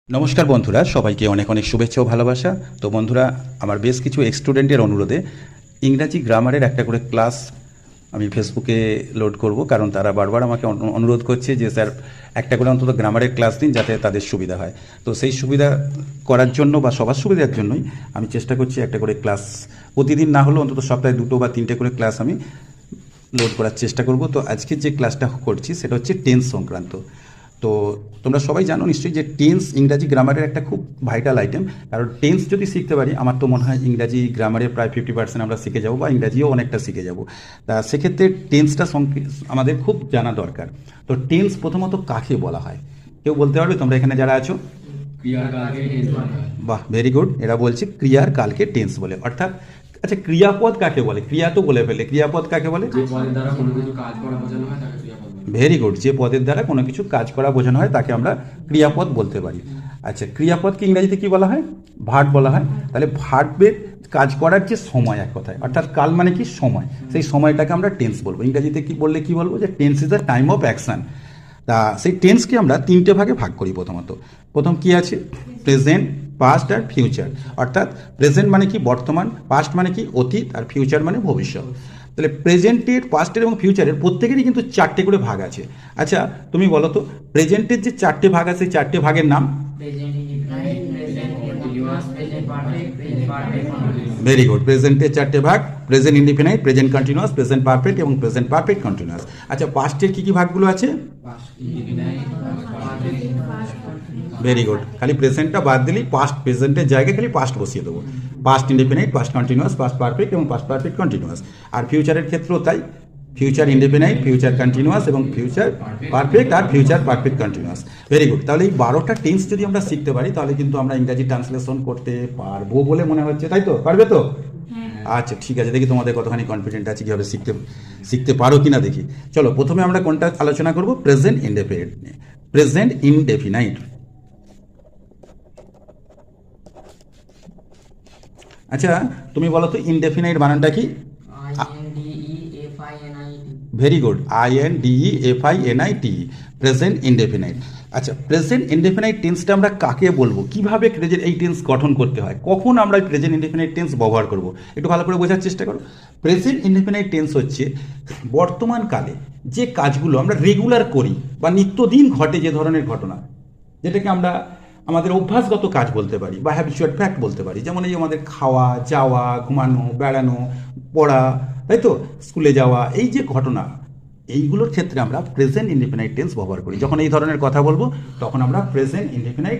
নমস্কার বন্ধুরা, সবাইকে অনেক অনেক শুভেচ্ছা ও ভালোবাসা। তো বন্ধুরা, আমার বেশ কিছু স্টুডেন্টের অনুরোধে ইংরাজি গ্রামারের একটা করে ক্লাস আমি ফেসবুকে লোড করব, কারণ তারা বারবার আমাকে অনুরোধ করছে যে স্যার একটা করে অন্তত গ্রামারের ক্লাস দিন যাতে তাদের সুবিধা হয়। তো সেই সুবিধা করার জন্য বা সবার সুবিধার জন্যই আমি চেষ্টা করছি একটা করে ক্লাস প্রতিদিন না হলেও অন্তত সপ্তাহে 2 বা 3টে করে ক্লাস আমি লোড করার চেষ্টা করব। তো আজকে যে ক্লাসটা করছি সেটা হচ্ছে টেন্স সংক্রান্ত। তো তোমরা সবাই জানো নিশ্চয়ই যে টেন্স ইংরাজি গ্রামারের একটা খুব ভাইটাল আইটেম। কারণ টেন্স যদি শিখতে পারি, আমার তো মনে হয় ইংরাজি গ্রামারে প্রায় 50% আমরা শিখে যাবো, বা ইংরাজিও অনেকটা শিখে যাব। তা সেক্ষেত্রে টেন্সটা আমাদের খুব জানা দরকার। তো টেন্স প্রথমত কাকে বলা হয় কেউ বলতে পারবে তোমরা এখানে যারা আছো? ক্রিয়ার কালকে টেন্স বলা হয়। বাহ, ভেরি গুড। এরা বলছে ক্রিয়ার কালকে টেন্স বলে, অর্থাৎ আচ্ছা ক্রিয়াপদ কাকে বলে? ক্রিয়া তো বলে ফেলে, ক্রিয়াপদ কাকে বলে? যে পদের দ্বারা কোনো কিছু কাজ করা বোঝানো হয় তাকে ক্রিয়াপদ বলে। Very good. যে পদের দ্বারা কোনো কিছু কাজ করা বোঝানো হয় তাকে আমরা ক্রিয়াপদ বলতে পারি। আচ্ছা, ক্রিয়াপদকে ইংরাজিতে কি বলা হয়? ভার্ব বলা হয়। তাহলে ভার্বের কাজ করার যে সময়, এক কথায়, অর্থাৎ কাল মানে কি সময়, সেই সময়টাকে আমরা টেন্স বলবো। ইংরাজিতে কি বললে কি বলবো? যে tense is the time of action. তা সেই টেন্সকে আমরা 3টে ভাগে ভাগ করি। প্রথম কি আছে? প্রেজেন্ট, পাস্ট আর ফিউচার। অর্থাৎ প্রেজেন্ট মানে কি বর্তমান, পাস্ট মানে কি অতীত, আর ফিউচার মানে ভবিষ্যৎ। তাহলে প্রেজেন্টের, পাস্টের এবং ফিউচারের প্রত্যেকেরই কিন্তু 4টে করে ভাগ আছে। আচ্ছা তুমি বলো তো, প্রেজেন্টের যে 4টে ভাগ আছে, 4টে ভাগের নাম? Very good. প্রেজেন্টের 4টে ভাগ: present indefinite, present continuous, present perfect এবং প্রেজেন্ট পারফেক্ট কন্টিনিউয়াস। আচ্ছা, পাস্টের কি কি ভাগগুলো আছে? Very good. খালি প্রেজেন্টটা বাদ দিলেই পাস্ট, প্রেজেন্টের জায়গায় খালি পাস্ট বসিয়ে দেবো। Past indefinite, past continuous, past perfect এবং পাস্ট পারফেক্ট কন্টিনিউয়াস। আর ফিউচারের ক্ষেত্রেও তাই, ফিউচার ইনডিফিনাইট, ফিউচার কন্টিনিউয়াস এবং ফিউচার পারফেক্ট আর future perfect continuous. Very good. তাহলে এই 12টা টেন্স যদি আমরা শিখতে পারি তাহলে কিন্তু আমরা ইংরাজি ট্রান্সলেশন করতে পারবো বলে মনে হচ্ছে, তাই তো? পারবে তো? আচ্ছা ঠিক আছে, দেখি তোমাদের কতখানি কনফিডেন্ট আছে, কীভাবে শিখতে পারো কিনা দেখি। চলো, প্রথমে আমরা কোনটা আলোচনা করব? Present indefinite. Present indefinite. আচ্ছা তুমি বলো তো, ইনডেফিনাইট বানানটা কি? Very good, INDEFINIT, present indefinite. আচ্ছা, প্রেজেন্ট ইনডেফিনাইট টেন্সটা আমরা কাকে বলবো, কিভাবে এই টেন্স গঠন করতে হয়, কখন আমরা প্রেজেন্ট ইনডেফিনাইট টেন্স ব্যবহার করব, একটু ভালো করে বোঝার চেষ্টা করো। প্রেজেন্ট ইনডেফিনাইট টেন্স হচ্ছে বর্তমান কালে যে কাজগুলো আমরা রেগুলার করি বা নিত্যদিন ঘটে, যে ধরনের ঘটনা, যেটাকে আমরা আমাদের অভ্যাসগত কাজ বলতে পারি বা হ্যাবিচুয়াল ফ্যাক্ট বলতে পারি। যেমন এই আমাদের খাওয়া, যাওয়া, ঘুমানো, বেড়ানো, পড়া, তাই তো, স্কুলে যাওয়া, এই যে ঘটনা, এইগুলোর ক্ষেত্রে আমরা প্রেজেন্ট ইনডেফিনাইট টেন্স ব্যবহার করি। যখন এই ধরনের কথা বলবো তখন আমরা প্রেজেন্ট ইনডেফিনাইট